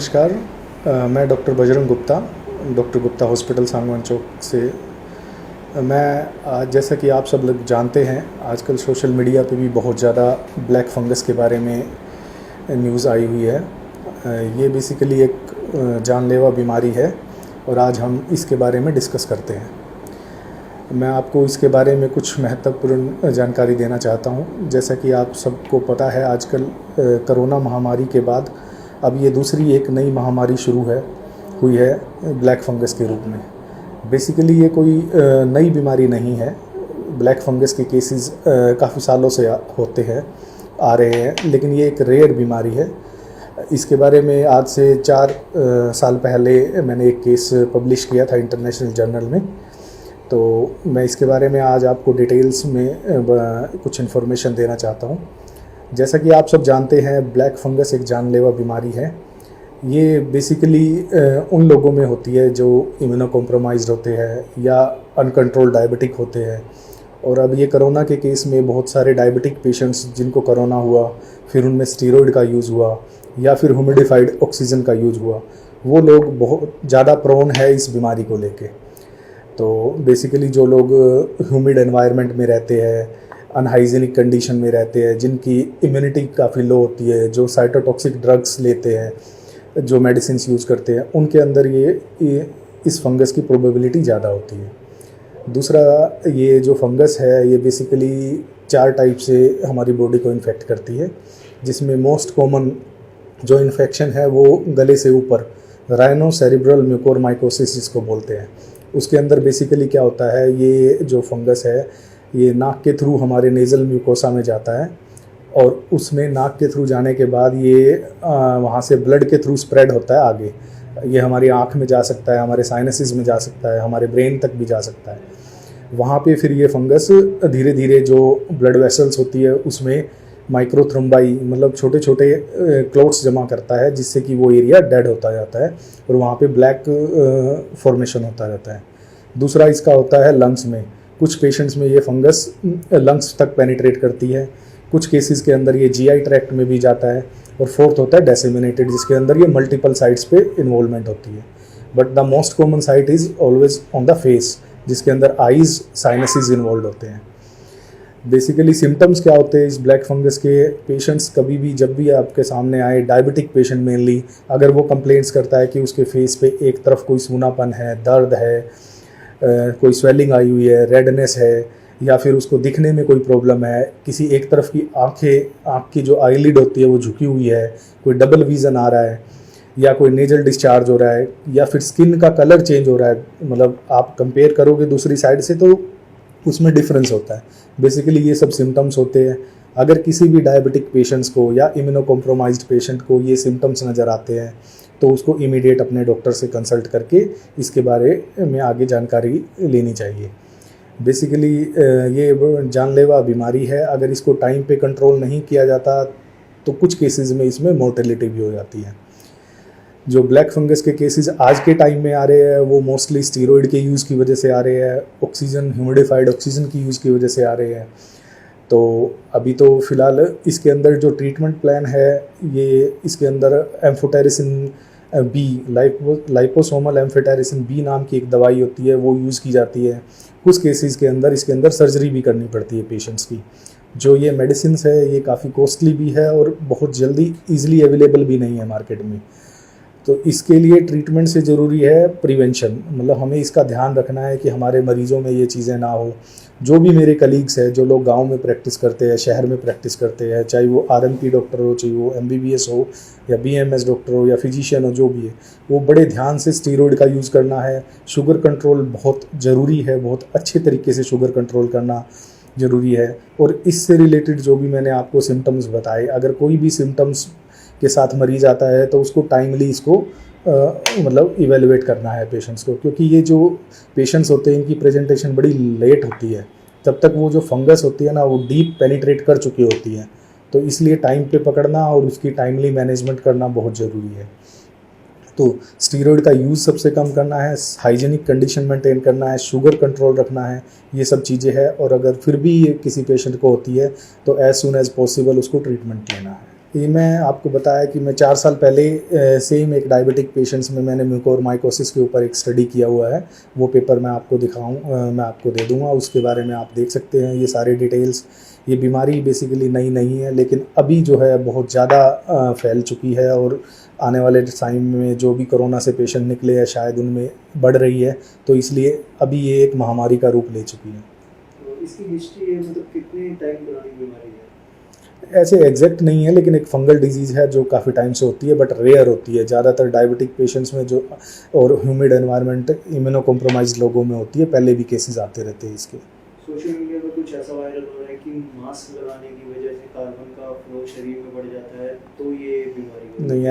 नमस्कार। मैं doctor Bajrang Gupta, doctor Gupta hospital Sangwan Chowk से। मैं आज, जैसा कि आप सब लोग जानते हैं, आजकल सोशल मीडिया पे भी बहुत ज़्यादा ब्लैक फंगस के बारे में न्यूज़ आई हुई है। ये बेसिकली एक जानलेवा बीमारी है और आज हम इसके बारे में डिस्कस करते हैं। मैं आपको इसके बारे में कुछ महत्वपूर्ण जानकारी देना चाहता हूँ। जैसा कि आप सबको पता है, आजकल कोरोना महामारी के बाद अब ये दूसरी एक नई महामारी शुरू हुई है ब्लैक फंगस के रूप में। बेसिकली ये कोई नई बीमारी नहीं है। ब्लैक फंगस के केसेस काफ़ी सालों से होते हैं, आ रहे हैं, लेकिन ये एक रेयर बीमारी है। इसके बारे में आज से 4 साल पहले मैंने एक केस पब्लिश किया था इंटरनेशनल जर्नल में। तो मैं इसके बारे में आज आपको डिटेल्स में कुछ इन्फॉर्मेशन देना चाहता हूँ। जैसा कि आप सब जानते हैं, ब्लैक फंगस एक जानलेवा बीमारी है। ये बेसिकली उन लोगों में होती है जो इम्यूनो कॉम्प्रोमाइज्ड होते हैं या अनकंट्रोल्ड डायबिटिक होते हैं। और अब ये कोरोना के केस में बहुत सारे डायबिटिक पेशेंट्स जिनको कोरोना हुआ, फिर उनमें स्टीरॉयड का यूज़ हुआ या फिर ह्यूमिडिफाइड ऑक्सीजन का यूज़ हुआ, वो लोग बहुत ज़्यादा प्रोन है इस बीमारी को लेके। तो बेसिकली जो लोग ह्यूमिड एनवायरनमेंट में रहते हैं, अनहाइजीनिक कंडीशन में रहते हैं, जिनकी इम्यूनिटी काफ़ी लो होती है, जो साइटोटॉक्सिक ड्रग्स लेते हैं, जो मेडिसिन्स यूज़ करते हैं, उनके अंदर ये इस फंगस की प्रोबेबिलिटी ज़्यादा होती है। दूसरा, ये जो फंगस है ये बेसिकली 4 टाइप से हमारी बॉडी को इन्फेक्ट करती है, जिसमें मोस्ट कॉमन जो इन्फेक्शन है वो गले से ऊपर राइनो सेरिब्रल म्यूकोरमाइकोसिस जिसको बोलते हैं। उसके अंदर बेसिकली क्या होता है, ये जो फंगस है ये नाक के थ्रू हमारे नेज़ल म्यूकोसा में जाता है और उसमें नाक के थ्रू जाने के बाद ये वहाँ से ब्लड के थ्रू स्प्रेड होता है आगे। ये हमारी आँख में जा सकता है, हमारे साइनसिस में जा सकता है, हमारे ब्रेन तक भी जा सकता है। वहाँ पे फिर ये फंगस धीरे धीरे जो ब्लड वेसल्स होती है उसमें माइक्रोथ्रोम्बाई मतलब छोटे छोटे क्लॉट्स जमा करता है, जिससे कि वो एरिया डेड होता जाता है और वहाँ पे ब्लैक फॉर्मेशन होता रहता है। दूसरा इसका होता है लंग्स में। कुछ पेशेंट्स में ये फंगस लंग्स तक पेनिट्रेट करती है, कुछ केसेस के अंदर ये जीआई ट्रैक्ट में भी जाता है। और फोर्थ होता है डिसेमिनेटेड, जिसके अंदर ये मल्टीपल साइट्स पे इन्वॉल्वमेंट होती है। But the most common site is always on the face, जिसके अंदर आइज़ साइनसिस इन्वॉल्व होते हैं। बेसिकली सिम्टम्स क्या होते हैं इस ब्लैक फंगस के? पेशेंट्स कभी भी जब भी आपके सामने आए, डायबिटिक पेशेंट मेनली, अगर वो कंप्लेंट्स करता है कि उसके फेस पे एक तरफ कोई सूनापन है, दर्द है, कोई स्वेलिंग आई हुई है, रेडनेस है, या फिर उसको दिखने में कोई प्रॉब्लम है, किसी एक तरफ की आँख की जो आईलिड होती है वो झुकी हुई है, कोई डबल विज़न आ रहा है, या कोई नेजल डिस्चार्ज हो रहा है, या फिर स्किन का कलर चेंज हो रहा है, मतलब आप कंपेयर करोगे दूसरी साइड से तो उसमें डिफरेंस होता है। बेसिकली ये सब सिम्टम्स होते हैं। अगर किसी भी डायबिटिक पेशेंट्स को या इम्यूनो कॉम्प्रोमाइज्ड पेशेंट को ये सिम्टम्स नज़र आते हैं तो उसको इमीडिएट अपने डॉक्टर से कंसल्ट करके इसके बारे में आगे जानकारी लेनी चाहिए। बेसिकली ये जानलेवा बीमारी है। अगर इसको टाइम पे कंट्रोल नहीं किया जाता तो कुछ केसेस में इसमें मोर्टेलिटी भी हो जाती है। जो ब्लैक फंगस के केसेस आज के टाइम में आ रहे हैं वो मोस्टली स्टीरॉयड के यूज़ की वजह से आ रहे हैं, ऑक्सीजन, ह्यूमिडिफाइड ऑक्सीजन की यूज़ की वजह से आ रहे हैं। तो अभी तो फ़िलहाल इसके अंदर जो ट्रीटमेंट प्लान है ये इसके अंदर amphotericin B, liposomal amphotericin B नाम की एक दवाई होती है, वो यूज़ की जाती है। कुछ केसेस के अंदर इसके अंदर सर्जरी भी करनी पड़ती है पेशेंट्स की। जो ये मेडिसिन्स है ये काफ़ी कॉस्टली भी है और बहुत जल्दी ईजिली अवेलेबल भी नहीं है मार्केट में। तो इसके लिए ट्रीटमेंट से ज़रूरी है प्रिवेंशन, मतलब हमें इसका ध्यान रखना है कि हमारे मरीज़ों में ये चीज़ें ना हो। जो भी मेरे कलीग्स हैं, जो लोग गांव में प्रैक्टिस करते हैं, शहर में प्रैक्टिस करते हैं, चाहे वो आरएमपी डॉक्टर हो, चाहे वो एमबीबीएस हो या बीएमएस डॉक्टर हो या फिजिशियन हो, जो भी है, वो बड़े ध्यान से स्टीरॉयड का यूज़ करना है। शुगर कंट्रोल बहुत ज़रूरी है, बहुत अच्छे तरीके से शुगर कंट्रोल करना ज़रूरी है। और इससे रिलेटेड जो भी मैंने आपको सिम्टम्स बताए, अगर कोई भी सिम्टम्स के साथ मरीज आता है तो उसको टाइमली इसको मतलब इवेलुएट करना है पेशेंट्स को, क्योंकि ये जो पेशेंट्स होते हैं इनकी प्रेजेंटेशन बड़ी लेट होती है। तब तक वो जो फंगस होती है ना वो डीप पेनिट्रेट कर चुकी होती है। तो इसलिए टाइम पे पकड़ना और उसकी टाइमली मैनेजमेंट करना बहुत ज़रूरी है। तो स्टीरॉयड का यूज़ सबसे कम करना है, हाइजीनिक कंडीशन मेंटेन करना है, शुगर कंट्रोल रखना है, ये सब चीज़ें हैं। और अगर फिर भी किसी पेशेंट को होती है तो एज सुन एज पॉसिबल उसको ट्रीटमेंट लेना है। ये मैं आपको बताया कि मैं 4 साल पहले सेम एक डायबिटिक पेशेंट्स में मैंने म्यूकोरमाइकोसिस के ऊपर एक स्टडी किया हुआ है। वो पेपर मैं आपको मैं आपको दे दूँगा, उसके बारे में आप देख सकते हैं ये सारी डिटेल्स। ये बीमारी बेसिकली नई नहीं है, लेकिन अभी जो है बहुत ज़्यादा फैल चुकी है, और आने वाले टाइम में जो भी कोरोना से पेशेंट निकले हैं शायद उनमें बढ़ रही है, तो इसलिए अभी ये एक महामारी का रूप ले चुकी है। तो इसकी हिस्ट्री है, मतलब कितने टाइम पुरानी बीमारी है? ऐसे एग्जैक्ट नहीं है, लेकिन एक फंगल डिजीज़ है जो काफ़ी टाइम से होती है, बट रेयर होती है। ज़्यादातर डायबिटिक पेशेंट्स में जो और ह्यूमिड एनवायरनमेंट इम्यूनो कॉम्प्रोमाइज लोगों में होती है। पहले भी केसेस आते रहते हैं इसके। सोशल मीडिया पर कुछ ऐसा वायरल हो रहा है कि मास्क लगाने की वजह से कार्बन का फ्लो शरीर में बढ़ जाता है, तो ये बीमारी नहीं,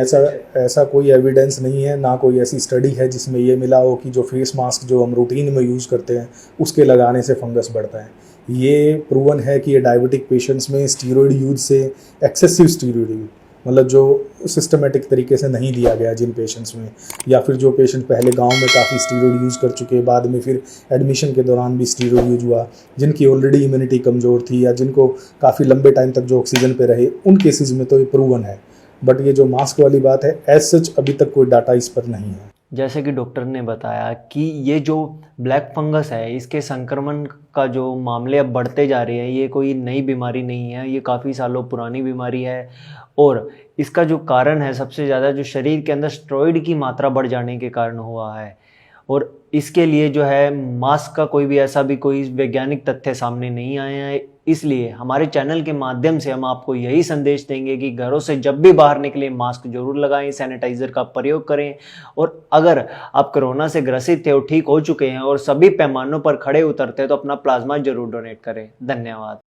ऐसा कोई एविडेंस नहीं है, ना कोई ऐसी स्टडी है जिसमें ये मिला हो कि जो फेस मास्क जो हम रूटीन में यूज़ करते हैं उसके लगाने से फंगस बढ़ता है। ये प्रूवन है कि ये डायबिटिक पेशेंट्स में स्टीरॉयड यूज से, एक्सेसिव स्टीरॉयड यूज, मतलब जो सिस्टमेटिक तरीके से नहीं दिया गया जिन पेशेंट्स में, या फिर जो पेशेंट पहले गांव में काफ़ी स्टीरॉयड यूज़ कर चुके, बाद में फिर एडमिशन के दौरान भी स्टीरॉयड यूज हुआ, जिनकी ऑलरेडी इम्यूनिटी कमज़ोर थी या जिनको काफ़ी लंबे टाइम तक जो ऑक्सीजन पे रहे, उन केसेस में तो ये प्रूवन है। बट ये जो मास्क वाली बात है, एज सच अभी तक कोई डाटा इस पर नहीं है। जैसे कि डॉक्टर ने बताया कि ये जो ब्लैक फंगस है, इसके संक्रमण का जो मामले अब बढ़ते जा रहे हैं, ये कोई नई बीमारी नहीं है, ये काफ़ी सालों पुरानी बीमारी है। और इसका जो कारण है सबसे ज़्यादा, जो शरीर के अंदर स्टेरॉइड की मात्रा बढ़ जाने के कारण हुआ है। और इसके लिए जो है मास्क का कोई वैज्ञानिक तथ्य सामने नहीं आए हैं। इसलिए हमारे चैनल के माध्यम से हम आपको यही संदेश देंगे कि घरों से जब भी बाहर निकलें मास्क जरूर लगाएं, सैनिटाइजर का प्रयोग करें। और अगर आप कोरोना से ग्रसित थे और ठीक हो चुके हैं और सभी पैमानों पर खड़े उतरते हैं तो अपना प्लाज्मा जरूर डोनेट करें। धन्यवाद।